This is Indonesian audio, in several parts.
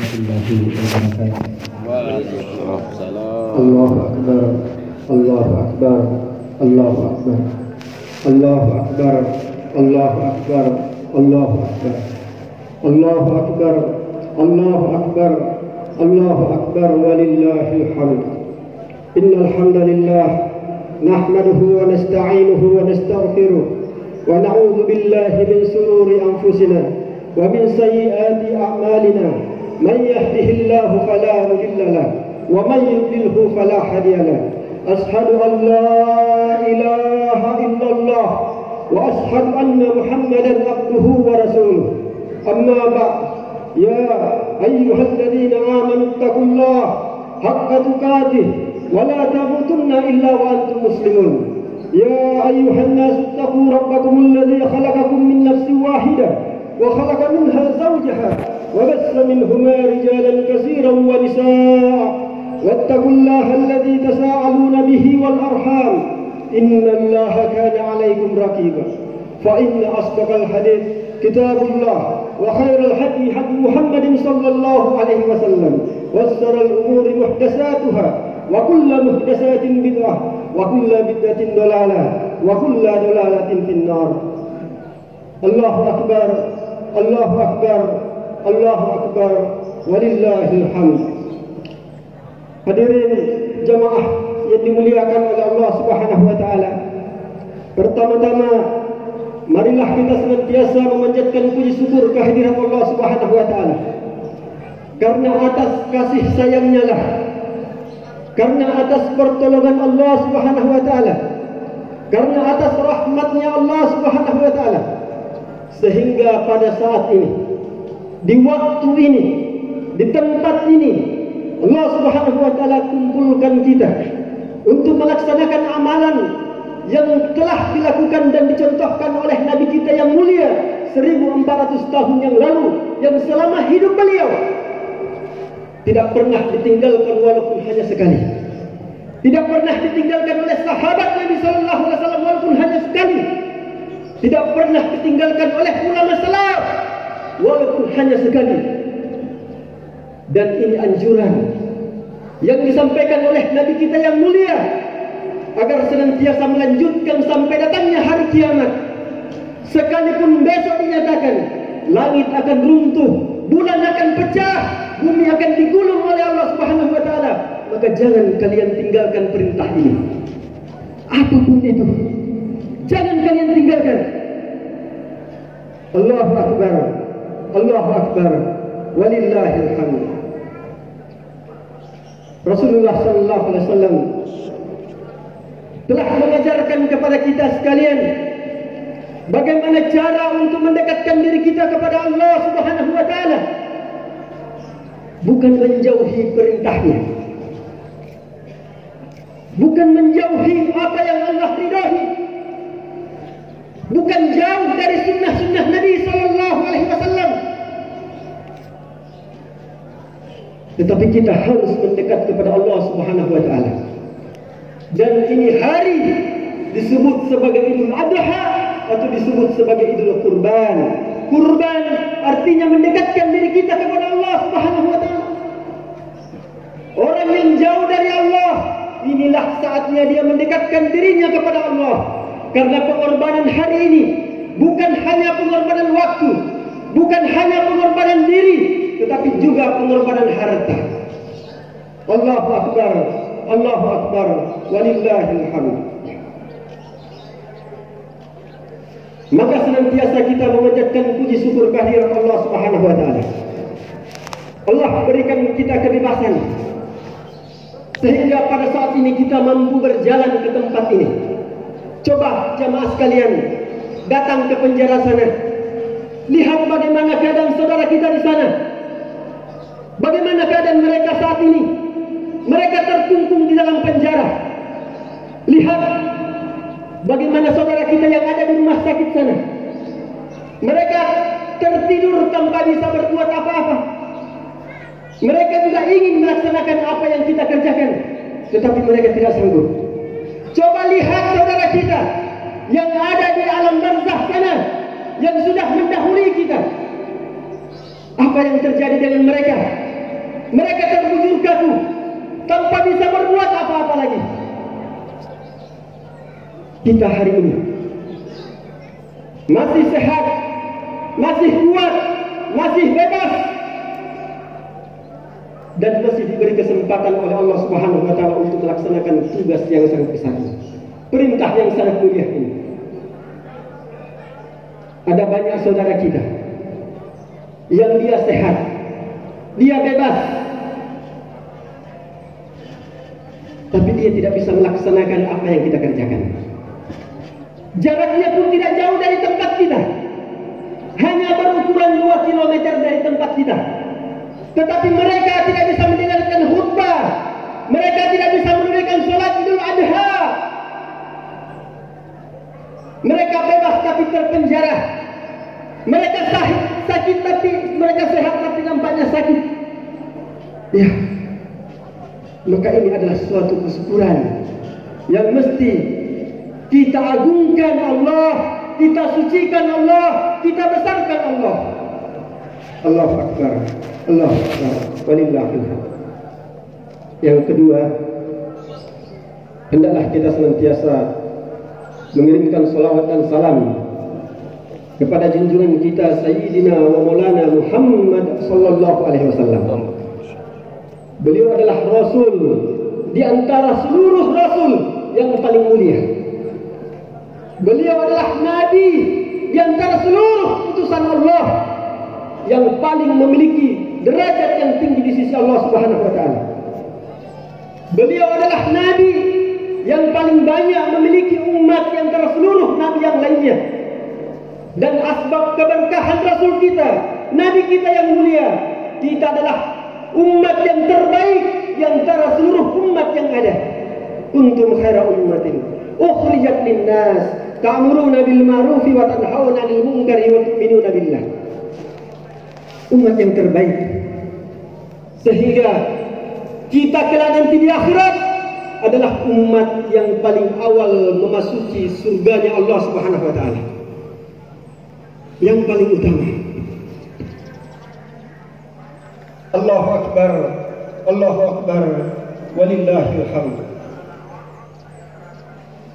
warahmatullahi wabarakatuh. Waalaikumsalam. Allahu akbar. Allahu akbar. Allahu akbar. Allahu akbar. Allahu akbar. Allahu akbar. Allahu akbar. Allahu akbar. Allahu akbar walillahil hamd. Innal hamdalillah nahmaduhu wa nasta'inuhu wa nastaghfiruh wa na'udzu billahi min shururi anfusina wa min sayyiati a'malina. Man yahdihillahu fala mudilla lahu wa man yudlilhu fala hadiya lahu. Ashhadu an la ilaha illallah wa ashhadu anna Muhammadan abduhu wa rasuluh. Amma ba'd. Ya ayyuhalladzina amanu taqullaha haqqa tuqatih wa la tamutunna illa wa antum muslimun. Ya ayyuhan nas taqu rabbakum alladhi khalaqakum min nafsin wahidah wa khalaqa minha zawjaha wa bassa minhuma rijalan katsiran wa nisaa. Wattaqullaha alladhi tasaaluna bihi wal arham innallaha kana 'alaykum raqiba. Fa inna asdaqal hadits kitabullah wa khairal hadi hadi Muhammadin sallallahu alaihi wasallam wa sharral umuri muhdatsatuha wa kullu muhdatsatin bid'ah wa kullu bid'atin dalalah wa kullu dalalatin finnar. Allahu akbar. Allahu akbar. Allahu akbar walillahil hamd. Hadirin jamaah yang dimuliakan oleh Allah Subhanahu wa taala. Pertama-tama marilah kita senantiasa memanjatkan puji syukur kehadirat Allah Subhanahu wa taala. Karena atas kasih sayangnya lah, karena atas pertolongan Allah Subhanahu wa taala, karena atas rahmatnya Allah Subhanahu wa taala, sehingga pada saat ini, di waktu ini, di tempat ini, Allah Subhanahu wa taala kumpulkan kita untuk melaksanakan amalan yang telah dilakukan dan dicontohkan oleh Nabi kita yang mulia 1400 tahun yang lalu, yang selama hidup beliau tidak pernah ditinggalkan walaupun hanya sekali. Tidak pernah ditinggalkan oleh sahabat Nabi sallallahu alaihi wasallam walaupun hanya sekali. Tidak pernah ditinggalkan oleh ulama salaf walaupun hanya sekali. Dan ini anjuran yang disampaikan oleh Nabi kita yang mulia agar senantiasa melanjutkan sampai datangnya hari kiamat. Sekalipun besok dinyatakan langit akan runtuh, bulan akan pecah, bumi akan digulung oleh Allah Subhanahu wa taala, maka jangan kalian tinggalkan perintah ini. Apapun itu, jangan kalian tinggalkan. Allahu akbar. Allahu akbar. Walillahil hamd. Rasulullah sallallahu alaihi wasallam telah mengajarkan kepada kita sekalian bagaimana cara untuk mendekatkan diri kita kepada Allah Subhanahu wa taala. Bukan menjauhi perintahnya, bukan menjauhi apa yang Allah ridhai, bukan jauh dari sunnah-sunnah Nabi sallallahu alaihi wasallam, tetapi kita harus mendekat kepada Allah Subhanahu wa taala. Dan ini hari disebut sebagai Idul Adha atau disebut sebagai Idul Kurban. Kurban artinya mendekatkan diri kita kepada Allah Subhanahu wa taala. Orang yang jauh dari Allah, inilah saatnya dia mendekatkan dirinya kepada Allah. Karena pengorbanan hari ini bukan hanya pengorbanan waktu, bukan hanya pengorbanan diri, tetapi juga pengorbanan harta. Allahu akbar. Allahu akbar. Walillahil hamd. Maka senantiasa kita memanjatkan puji syukur kehadirat Allah Subhanahu wa taala. Allah berikan kita kebebasan sehingga pada saat ini kita mampu berjalan ke tempat ini. Coba jamaah sekalian datang ke penjara sana. Lihat bagaimana keadaan saudara kita di sana. Bagaimana keadaan mereka saat ini. Mereka terkungkung di dalam penjara. Lihat bagaimana saudara kita yang ada di rumah sakit sana. Mereka tertidur tanpa bisa berbuat apa-apa. Mereka juga ingin melaksanakan apa yang kita kerjakan, tetapi mereka tidak sanggup. Coba lihat saudara kita yang ada di alam barzakh sana, yang sudah mendahului kita. Apa yang terjadi dengan mereka? kita hari ini masih sehat, masih kuat, masih bebas, dan masih diberi kesempatan oleh Allah Subhanahu wa Ta'ala untuk melaksanakan tugas yang sangat besar, perintah yang sangat mulia ini. Ada banyak saudara kita yang dia sehat, dia bebas, tapi dia tidak bisa melaksanakan apa yang kita kerjakan. Jaraknya pun tidak jauh dari tempat kita, hanya berukuran 2 kilometer dari tempat kita. Tetapi mereka tidak bisa mendengarkan khutbah, mereka tidak bisa menunaikan sholat Idul Adha. Mereka bebas tapi terpenjara. Mereka sakit tapi mereka sehat tapi nampaknya sakit. Ya, maka ini adalah suatu kesyukuran yang mesti kita agungkan Allah, kita sucikan Allah, kita besarkan Allah. Allahu Akbar, Allahu Akbar, walillahil hamd. Yang kedua, hendaklah kita senantiasa mengirimkan salawat dan salam kepada junjungan kita Sayyidina wa Maulana Muhammad sallallahu alaihi wasallam. Beliau adalah Rasul di antara seluruh Rasul yang paling mulia. Beliau adalah Nabi di antara seluruh utusan Allah yang paling memiliki derajat yang tinggi di sisi Allah Subhanahu wa Ta'ala. Beliau adalah Nabi yang paling banyak memiliki umat di antara seluruh Nabi yang lainnya. Dan asbab keberkahan Rasul kita, Nabi kita yang mulia, kita adalah umat yang terbaik di antara seluruh umat yang ada. Kuntum khaira ummatin ukhrijat linnas ta'muruna bil ma'rufi wa tanhauna 'anil munkari wa tu'minuna billah. Umat yang terbaik, sehingga kita kelak nanti di akhirat adalah umat yang paling awal memasuki surganya Allah Subhanahu wa Ta'ala, yang paling utama. Allahu Akbar, Allahu Akbar, walillahil hamd.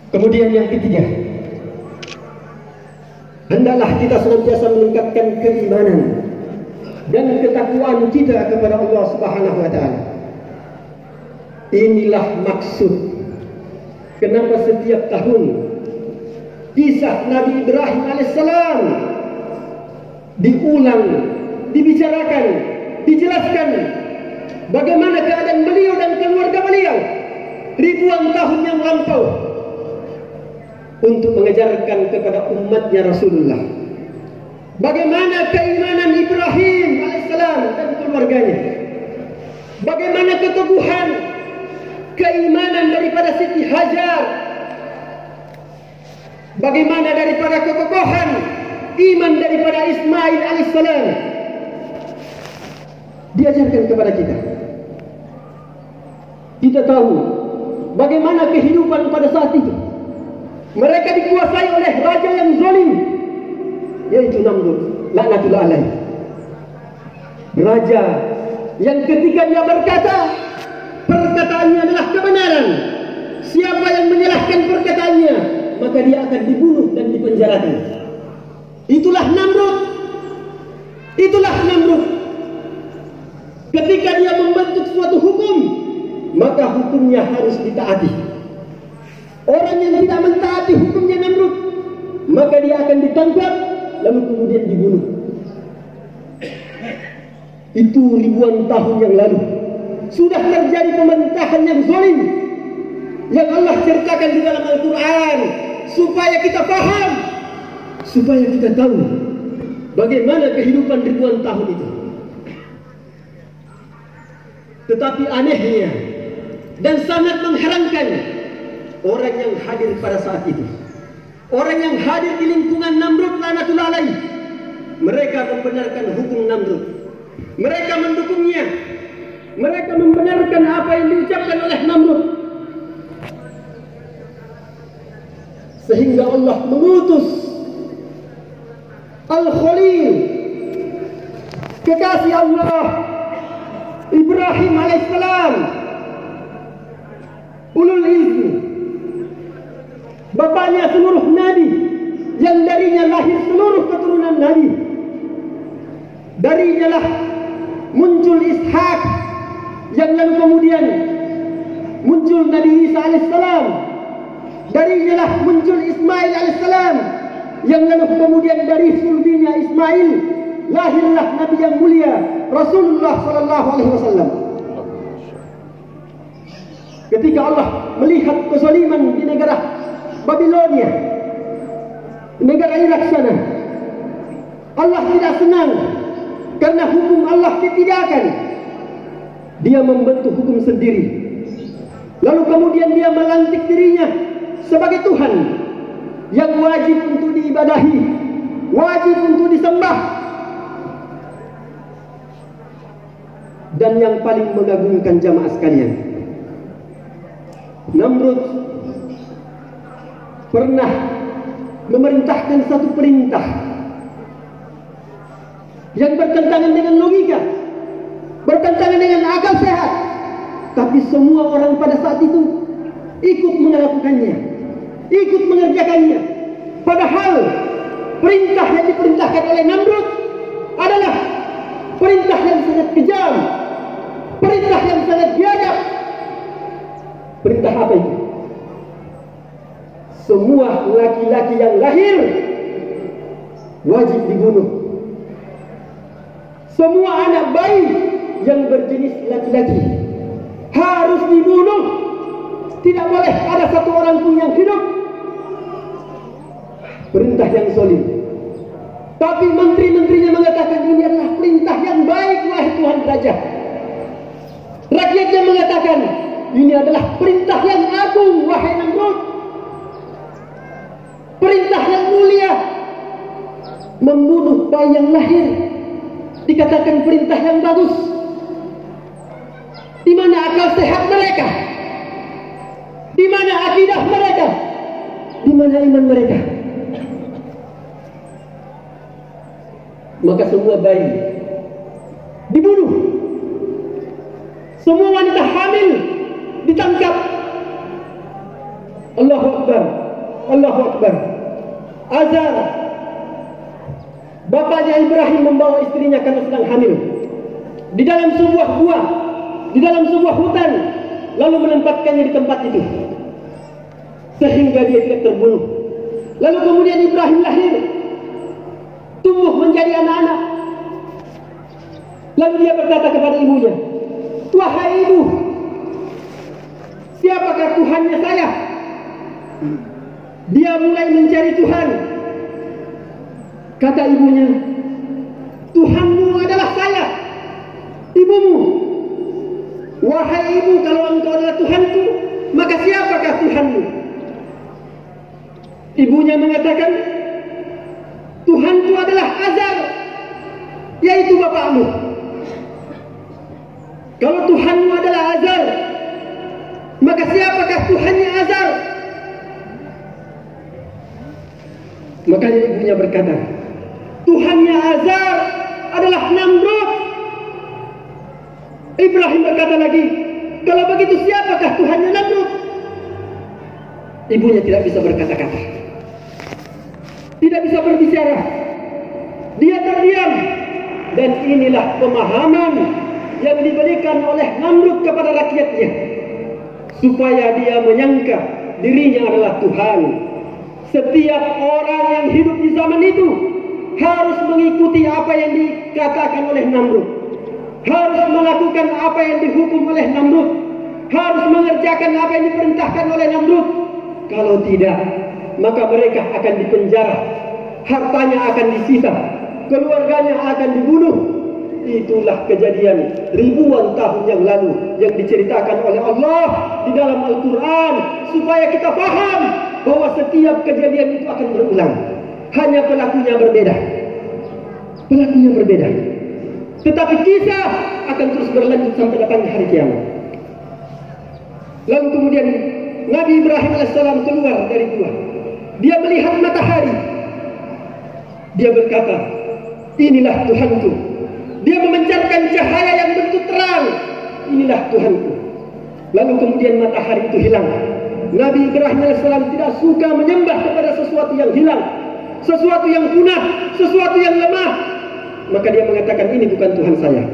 Kemudian yang ketiga, hendaklah kita senantiasa meningkatkan keimanan dan ketakwaan kita kepada Allah Subhanahu wa Ta'ala. Inilah maksud kenapa setiap tahun kisah Nabi Ibrahim alaihissalam diulang, dibicarakan, dijelaskan bagaimana keadaan beliau dan keluarga beliau ribuan tahun yang lampau untuk mengajarkan kepada umatnya Rasulullah bagaimana keimanan Ibrahim alaihissalam dan keluarganya, bagaimana keteguhan keimanan daripada Siti Hajar, bagaimana daripada kekokohan iman daripada Ismail alaihissalam diajarkan kepada kita. Kita tahu bagaimana kehidupan pada saat itu. Mereka dikuasai oleh raja yang zalim, yaitu Namrud laknatullah alaih. Raja yang ketika dia berkata, perkataannya adalah kebenaran, siapa yang menyalahkan perkataannya maka dia akan dibunuh dan dipenjarakan. Itulah Namrud. Itulah Namrud. Ketika dia membentuk suatu hukum, maka hukumnya harus ditaati. Orang yang tidak mentaati hukumnya Namrud, maka dia akan ditangkap lalu kemudian dibunuh. Itu ribuan tahun yang lalu sudah terjadi pemerintahan yang zalim yang Allah ceritakan di dalam Al-Quran supaya kita paham, supaya kita tahu bagaimana kehidupan ribuan tahun itu. Tetapi anehnya dan sangat mengherankan, orang yang hadir pada saat itu, orang yang hadir di lingkungan Namrud laknatullah alaih, mereka membenarkan hukum Namrud, mereka mendukungnya, mereka membenarkan apa yang diucapkan oleh Namrud, sehingga Allah mengutus Al-Khalil, kekasih Allah Ibrahim alaihissalam, ulul izmi, bapaknya seluruh nabi, yang darinya lahir seluruh keturunan nabi. Darinya lah muncul Ishak, yang lalu kemudian muncul Nabi Isa alaihissalam. Darinya lah muncul Ismail alaihissalam, yang lalu kemudian dari sulbinya Ismail lahirlah Nabi yang mulia Rasulullah sallallahu alaihi wasallam. Ketika Allah melihat kezaliman di negara Babilonia, negara Irak sana, Allah tidak senang karena hukum Allah ditidakkan. Dia membentuk hukum sendiri, lalu kemudian dia melantik dirinya sebagai Tuhan yang wajib untuk diibadahi, wajib untuk disembah. Dan yang paling mengagumkan jamaah sekalian, Namrud pernah memerintahkan satu perintah yang bertentangan dengan logika, bertentangan dengan akal sehat, tapi semua orang pada saat itu ikut melakukannya, ikut mengerjakannya. Padahal perintah yang diperintahkan oleh Namrud adalah perintah yang sangat kejam, perintah yang sangat biadab. Perintah apa itu? Semua laki-laki yang lahir wajib dibunuh. Semua anak bayi yang berjenis laki-laki harus dibunuh. Tidak boleh ada satu orang pun yang hidup. Perintah yang zalim. Tapi menteri-menterinya mengatakan ini adalah perintah yang baik, wahai Tuhan Raja. Rakyatnya mengatakan ini adalah perintah yang agung, wahai Namrud. Perintah yang mulia. Membunuh bayi yang lahir dikatakan perintah yang bagus. Di mana akal sehat mereka? Di mana akidah mereka? Di mana iman mereka? Maka semua bayi dibunuh. Semua wanita hamil ditangkap. Allahu Akbar, Allahu Akbar. Azar, bapaknya Ibrahim membawa istrinya karena sedang hamil di dalam sebuah gua, di dalam sebuah hutan, lalu menempatkannya di tempat itu sehingga dia tidak terbunuh. Lalu kemudian Ibrahim lahir, tumbuh menjadi anak-anak. Lalu dia berkata kepada ibunya, wahai ibu, siapakah Tuhannya saya? Dia mulai mencari Tuhan. Kata ibunya, Tuhanmu adalah saya, ibumu. Wahai ibu, kalau engkau adalah Tuhanku, maka siapakah Tuhanmu? Ibunya mengatakan, Tuhanku adalah Azar, yaitu bapakmu. Kalau Tuhanmu adalah Azar, maka siapakah Tuhannya Azar? Makanya ibunya berkata, Tuhannya Azar adalah Namrud. Ibrahim berkata lagi, kalau begitu siapakah Tuhannya Namrud? Ibunya tidak bisa berkata-kata, tidak bisa berbicara. Dia terdiam. Dan inilah pemahaman yang diberikan oleh Namrud kepada rakyatnya, supaya dia menyangka dirinya adalah Tuhan. Setiap orang yang hidup di zaman itu harus mengikuti apa yang dikatakan oleh Namrud, harus melakukan apa yang dihukum oleh Namrud, harus mengerjakan apa yang diperintahkan oleh Namrud. Kalau tidak, maka mereka akan dipenjara, hartanya akan disita, keluarganya akan dibunuh. Itulah kejadian ribuan tahun yang lalu yang diceritakan oleh Allah di dalam Al-Quran, supaya kita paham bahwa setiap kejadian itu akan berulang. Hanya pelakunya berbeda. Pelakunya berbeda. Tetapi kisah akan terus berlanjut sampai datangnya hari kiamat. Lalu kemudian Nabi Ibrahim AS keluar dari gua. Dia melihat matahari. Dia berkata, inilah Tuhanku. Dia memancarkan cahaya yang begitu terang. Inilah Tuhanku. Lalu kemudian matahari itu hilang. Nabi Ibrahim AS tidak suka menyembah kepada sesuatu yang hilang, sesuatu yang punah, sesuatu yang lemah. Maka dia mengatakan, ini bukan Tuhan saya.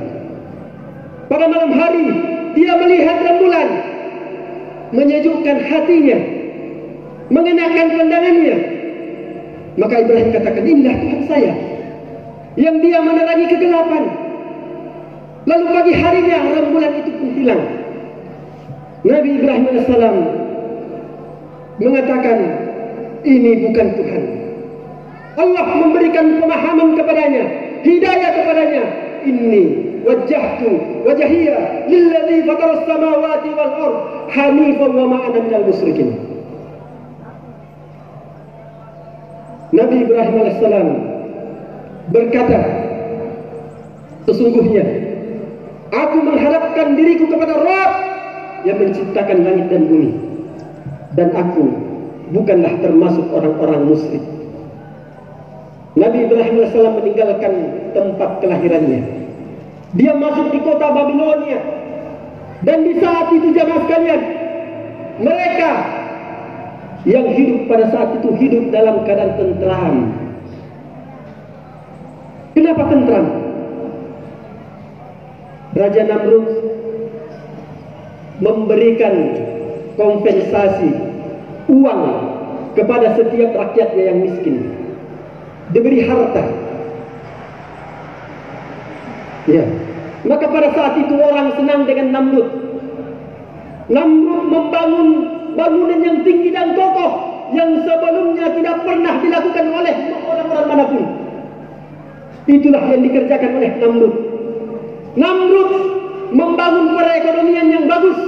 Pada malam hari dia melihat rembulan, menyejukkan hatinya, mengenakan pandangannya. Maka Ibrahim katakan, inilah Tuhan saya, yang dia menerangi kegelapan. Lalu pagi harinya rembulan itu pun hilang. Nabi Ibrahim AS mengatakan, ini bukan Tuhan. Allah memberikan pemahaman kepadanya, hidayah kepadanya. Inni wajjahtu wajhiya lilladzi fataras samawati wal ard hanifan wa ma ana minal musyrikin. Nabi Ibrahim AS berkata, sesungguhnya aku menghadapkan diriku kepada Rabb yang menciptakan langit dan bumi, dan aku bukanlah termasuk orang-orang musyrik. Nabi Ibrahim AS meninggalkan tempat kelahirannya. Dia masuk di kota Babilonia. Dan di saat itu jamaah sekalian, mereka yang hidup pada saat itu hidup dalam keadaan tentram. Kenapa tentram? Raja Namrud memberikan kompensasi uang kepada setiap rakyatnya yang miskin. Diberi harta. Ya. Maka pada saat itu orang senang dengan Namrud. Namrud membangun bangunan yang tinggi dan kokoh yang sebelumnya tidak pernah dilakukan oleh orang-orang manapun. Itulah yang dikerjakan oleh Namrud. Namrud membangun perekonomian yang bagus.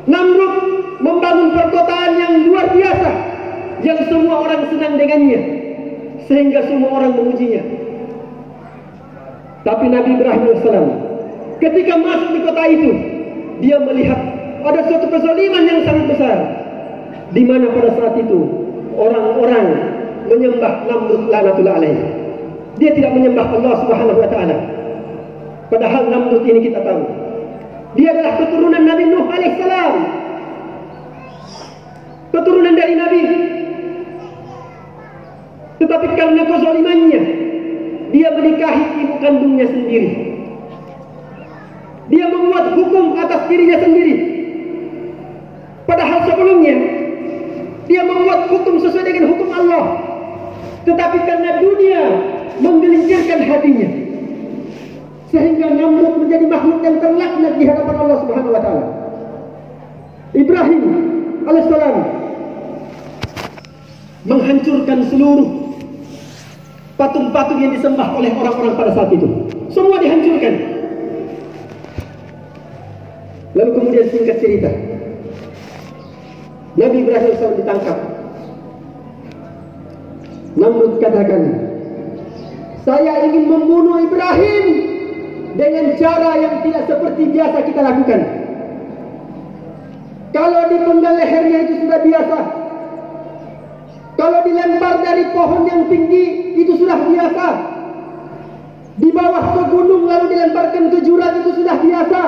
Namrud membangun perkotaan yang luar biasa, yang semua orang senang dengannya, sehingga semua orang memujinya. Tapi Nabi Ibrahim AS ketika masuk di kota itu, dia melihat ada suatu kezaliman yang sangat besar, di mana pada saat itu orang-orang menyembah Namrud laknatullah alaih. Dia tidak menyembah Allah Subhanahu wa taala. Padahal Namrud ini kita tahu, dia adalah keturunan Nabi Nuh alaihissalam, keturunan dari Nabi. Tetapi karena kezalimannya, dia menikahi ibu kandungnya sendiri. Dia membuat hukum atas dirinya sendiri. Padahal sebelumnya dia membuat hukum sesuai dengan hukum Allah. Tetapi karena dunia menggelincirkan hatinya, sehingga Namrud menjadi makhluk yang terlaknat di hadapan Allah Subhanahu wa taala. Ibrahim alaihissalam menghancurkan seluruh patung-patung yang disembah oleh orang-orang pada saat itu. Semua dihancurkan. Lalu kemudian singkat cerita, Nabi Ibrahim AS ditangkap. Namrud katakan, saya ingin membunuh Ibrahim dengan cara yang tidak seperti biasa kita lakukan. Kalau dipenggal lehernya itu sudah biasa. Kalau dilempar dari pohon yang tinggi itu sudah biasa. Di bawah ke gunung lalu dilemparkan ke jurang itu sudah biasa.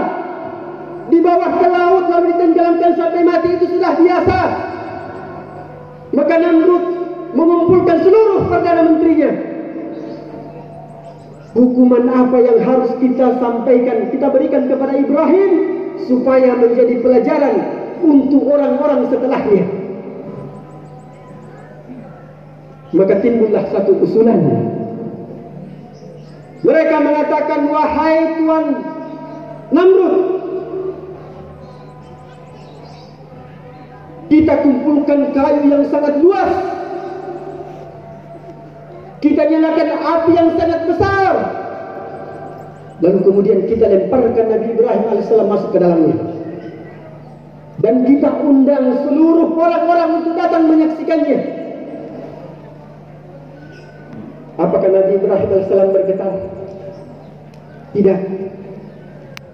Di bawah ke laut lalu ditenggelamkan sampai mati itu sudah biasa. Maka Namrud mengumpulkan seluruh perdana menterinya. Hukuman apa yang harus kita sampaikan, kita berikan kepada Ibrahim supaya menjadi pelajaran untuk orang-orang setelahnya. Maka timbullah satu usulan. Mereka mengatakan, wahai Tuan Namrud, kita kumpulkan kayu yang sangat luas, kita nyalakan api yang sangat besar, lalu kemudian kita lemparkan Nabi Ibrahim AS masuk ke dalamnya, dan kita undang seluruh orang-orang untuk datang menyaksikannya. Apakah Nabi Ibrahim AS bergetar? Tidak.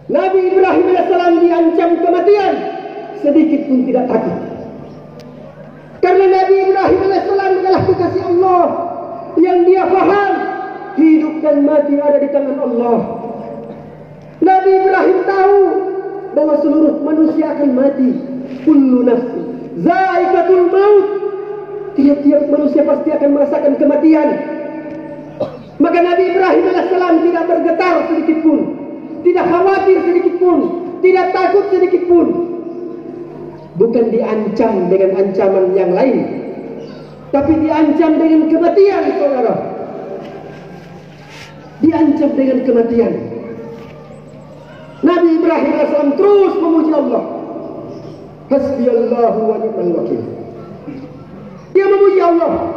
Nabi Ibrahim AS diancam kematian, sedikit pun tidak takut. Karena Nabi Ibrahim AS adalah kekasih Allah, yang dia faham hidup dan mati ada di tangan Allah. Nabi Ibrahim tahu bahwa seluruh manusia akan mati. Kullu nafsin Zaikatul maut. Tiap-tiap manusia pasti akan merasakan kematian. Maka Nabi Ibrahim alaihissalam tidak bergetar sedikit pun, tidak khawatir sedikit pun, tidak takut sedikit pun. Bukan diancam dengan ancaman yang lain, tapi diancam dengan kematian, saudara. Diancam dengan kematian. Nabi Ibrahim alaihissalam terus memuji Allah. Hasbiyallahu wa ni'mal wakil. Dia memuji Allah.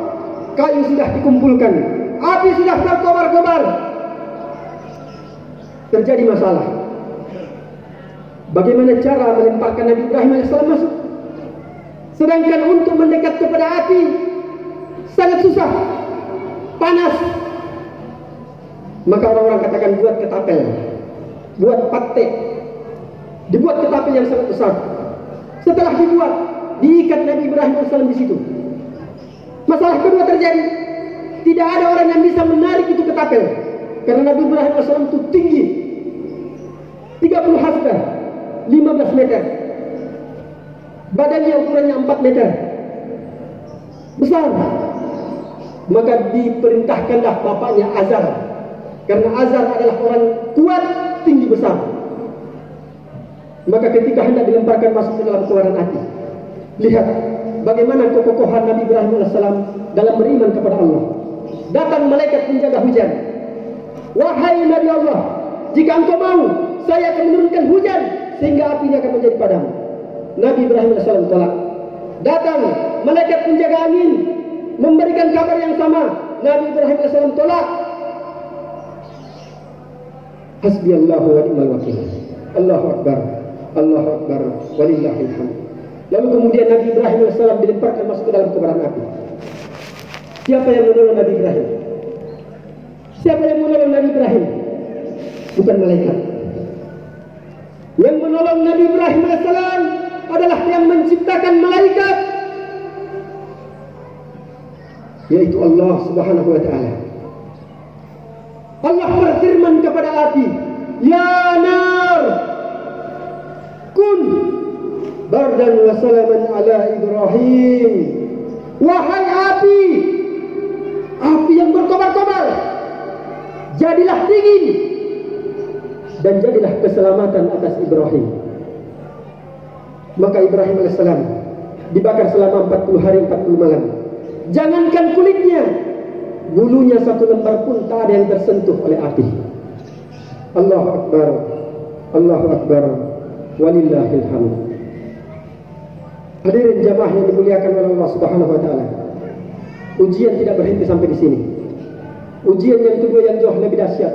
Kayu sudah dikumpulkan, api sudah berkobar-kobar. Terjadi masalah. Bagaimana cara melemparkan Nabi Ibrahim AS masuk? Sedangkan untuk mendekat kepada api sangat susah, panas. Maka orang-orang katakan buat ketapel, buat patek, dibuat ketapel yang sangat besar. Setelah dibuat, diikat Nabi Ibrahim AS di situ. Masalah kedua terjadi. Tidak ada orang yang bisa menarik itu ketapel, karena Nabi Ibrahim AS itu tinggi, 30 hasta, 15 meter. Badannya ukurannya 4 meter. Besar. Maka diperintahkanlah bapaknya Azar, karena Azar adalah orang kuat, tinggi, besar. Maka ketika hendak dilemparkan masuk ke dalam kobaran api, lihat bagaimana kekokohan Nabi Ibrahim AS dalam beriman kepada Allah. Datang malaikat penjaga hujan. Wahai Nabi Allah, jika engkau mau, saya akan menurunkan hujan sehingga apinya akan menjadi padam. Nabi Ibrahim AS tolak. Datang malaikat penjaga angin memberikan kabar yang sama. Nabi Ibrahim AS tolak. Hasbiyallahu wa ni'mal wakil. Allahu Akbar, Allahu Akbar, walillahil hamd. Lalu kemudian Nabi Ibrahim AS dilemparkan masuk ke dalam kobaran api. Siapa yang menolong Nabi Ibrahim? Siapa yang menolong Nabi Ibrahim? Bukan malaikat. Yang menolong Nabi Ibrahim AS adalah yang menciptakan malaikat, yaitu Allah Subhanahu wa ta'ala. Allah berfirman kepada api, Ya nar, kun bardan wa salaman ala Ibrahim. Wahai api, api yang berkobar-kobar, jadilah dingin dan jadilah keselamatan atas Ibrahim. Maka Ibrahim AS dibakar selama 40 hari 40 malam. Jangankan kulitnya, bulunya satu lembar pun tak ada yang tersentuh oleh api. Allahu Akbar, Allahu Akbar, walillahil hamd. Hadirin jamaah yang dimuliakan oleh Allah Subhanahu wa taala. Ujian tidak berhenti sampai di sini. Ujian yang kedua yang jauh lebih dahsyat,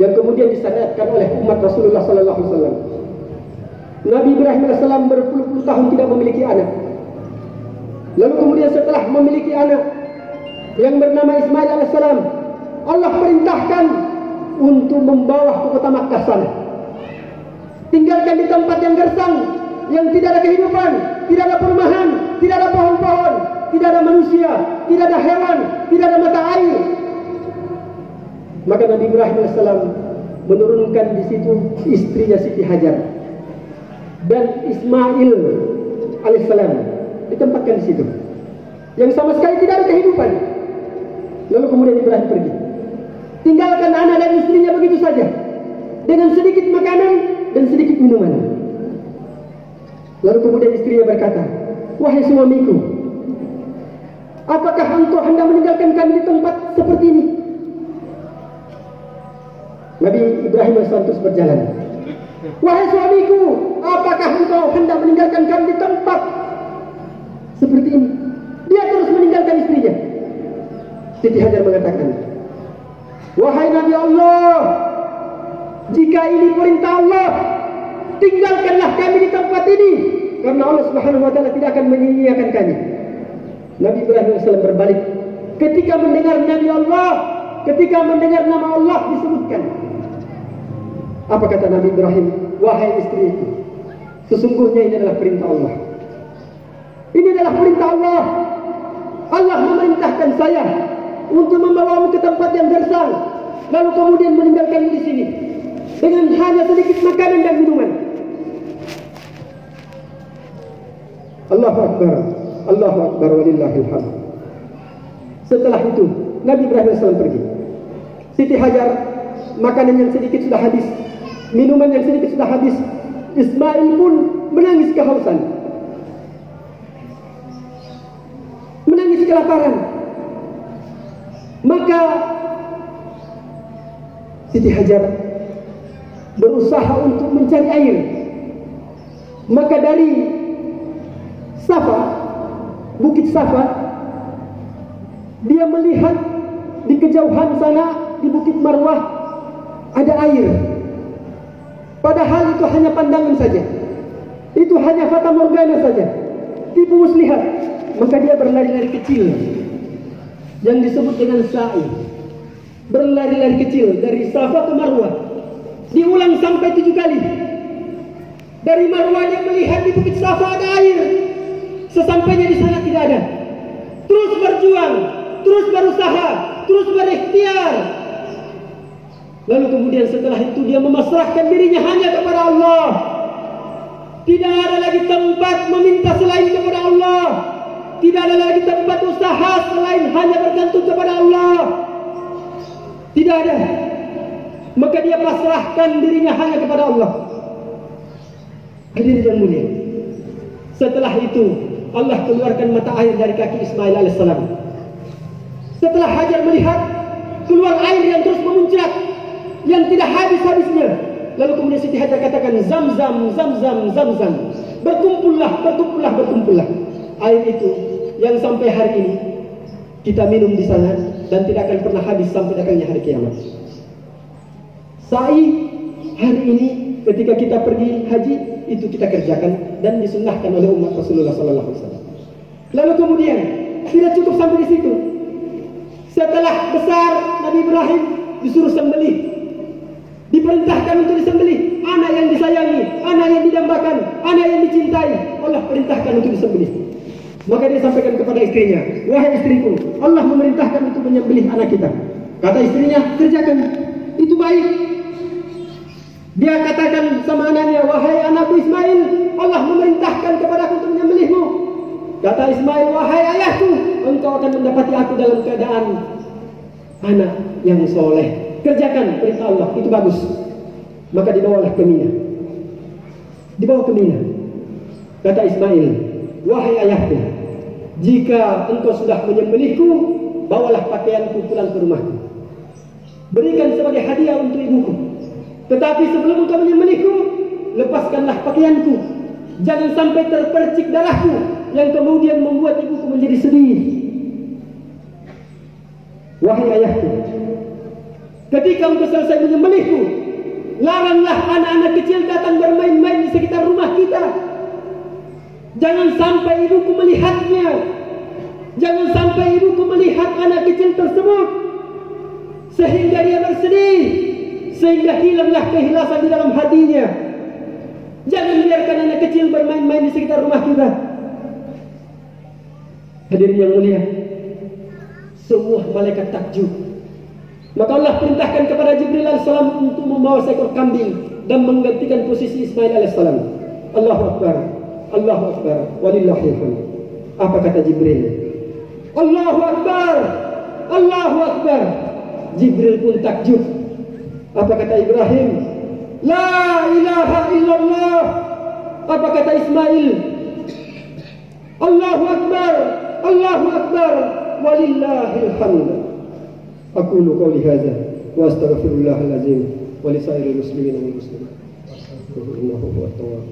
yang kemudian disyariatkan oleh umat Rasulullah sallallahu alaihi wasallam. Nabi Ibrahim AS berpuluh-puluh tahun tidak memiliki anak. Lalu kemudian setelah memiliki anak yang bernama Ismail AS, Allah perintahkan untuk membawa ke kota Makkah sana. Tinggalkan di tempat yang gersang, yang tidak ada kehidupan, tidak ada perumahan, tidak ada pohon-pohon, tidak ada manusia, tidak ada hewan, tidak ada mata air. Maka Nabi Ibrahim AS menurunkan di situ istrinya Siti Hajar dan Ismail alaihissalam ditempatkan di situ, yang sama sekali tidak ada kehidupan. Lalu kemudian Ibrahim pergi, tinggalkan anak dan istrinya begitu saja, dengan sedikit makanan dan sedikit minuman. Lalu kemudian istrinya berkata, wahai suamiku, apakah engkau hendak meninggalkan kami di tempat seperti ini? Nabi Ibrahim AS terus berjalan. Wahai suamiku, apakah engkau hendak meninggalkan kami di tempat seperti ini? Dia terus meninggalkan istrinya. Siti Hajar mengatakan, wahai Nabi Allah, jika ini perintah Allah, tinggalkanlah kami di tempat ini, karena Allah Subhanahu wa ta'ala tidak akan menyia-nyiakan kami. Nabi Ibrahim AS berbalik ketika mendengar Nabi Allah, ketika mendengar nama Allah disebutkan. Apa kata Nabi Ibrahim? Wahai istriku, sesungguhnya ini adalah perintah Allah. Ini adalah perintah Allah. Allah memerintahkan saya untuk membawamu ke tempat yang gersang, lalu kemudian meninggalkanmu di sini dengan hanya sedikit makanan dan minuman. Allahu Akbar, Allahu Akbar, walillahil hamd. Setelah itu Nabi Ibrahim AS pergi. Siti Hajar, makanan yang sedikit sudah habis, minuman yang sedikit sudah habis. Ismail pun menangis kehausan, menangis kelaparan. Maka Siti Hajar berusaha untuk mencari air. Maka dari Safa, Bukit Safa, dia melihat di kejauhan sana, di Bukit Marwah, ada air. Padahal itu hanya pandangan saja, itu hanya fata morgana saja, tipu muslihat. Maka dia berlari-lari kecil yang disebut dengan sa'i. Berlari-lari kecil dari Safa ke Marwah, diulang sampai 7 kali. Dari Marwah dia melihat di Bukit Safa ada air. Sesampainya di sana tidak ada. Terus berjuang, terus berusaha, terus berikhtiar. Lalu kemudian setelah itu dia memasrahkan dirinya hanya kepada Allah. Tidak ada lagi tempat meminta selain kepada Allah. Tidak ada lagi tempat usaha selain hanya bergantung kepada Allah. Tidak ada. Maka dia pasrahkan dirinya hanya kepada Allah. Hadirin yang mulia, setelah itu Allah keluarkan mata air dari kaki Ismail alaihissalam. Setelah Hajar melihat keluar air yang terus memuncrat, yang tidak habis-habisnya, lalu kemudian Siti Hajar katakan, Zamzam, Zamzam, Zamzam. Berkumpullah, berkumpullah, berkumpullah. Air itu yang sampai hari ini kita minum di sana dan tidak akan pernah habis sampai datangnya hari kiamat. Sa'i hari ini ketika kita pergi haji itu kita kerjakan dan disunnahkan oleh umat Rasulullah SAW. Lalu kemudian tidak cukup sampai di situ. Setelah besar, Nabi Ibrahim disuruh sembelih, diperintahkan untuk disembelih. Anak yang disayangi, anak yang didambakan, anak yang dicintai, Allah perintahkan untuk disembelih. Maka dia sampaikan kepada istrinya, wahai istriku, Allah memerintahkan untuk menyembelih anak kita. Kata istrinya, kerjakan, itu baik. Dia katakan sama anaknya, wahai anakku Ismail, Allah memerintahkan kepadaku untuk menyembelihmu. Kata Ismail, wahai ayahku, engkau akan mendapati aku dalam keadaan anak yang soleh. Kerjakan perintah Allah, itu bagus. Maka dibawalah ke Mina. Dibawa ke Mina. Kata Ismail, wahai ayahku, jika engkau sudah menyembelihku, bawalah pakaianku pulang ke rumahku. Berikan sebagai hadiah untuk ibuku. Tetapi sebelum engkau menyembelihku, lepaskanlah pakaianku. Jangan sampai terpercik darahku yang kemudian membuat ibuku menjadi sedih. Wahai ayahku, ketika engkau selesai menyembelihku, laranglah anak-anak kecil datang bermain-main di sekitar rumah kita. Jangan sampai ibuku melihatnya. Jangan sampai ibuku melihat anak kecil tersebut sehingga dia bersedih, sehingga hilanglah keikhlasan di dalam hatinya. Jangan biarkan anak kecil bermain-main di sekitar rumah kita. Hadirin yang mulia, semua malaikat takjub. Maka Allah perintahkan kepada Jibril alaihissalam untuk membawa seekor kambing dan menggantikan posisi Ismail alaihissalam. Allahu Akbar, Allahu Akbar, walillahil hamd. Apa kata Jibril? Allahu Akbar, Allahu Akbar. Jibril pun takjub. Apa kata Ibrahim? La ilaha illallah. Apa kata Ismail? Allahu Akbar, Allahu Akbar, walillahil hamd. Aqulu qawli hadza wa astaghfirullahal azim wa li sairil muslimin wal muslimat. Innahu huwat tawwab.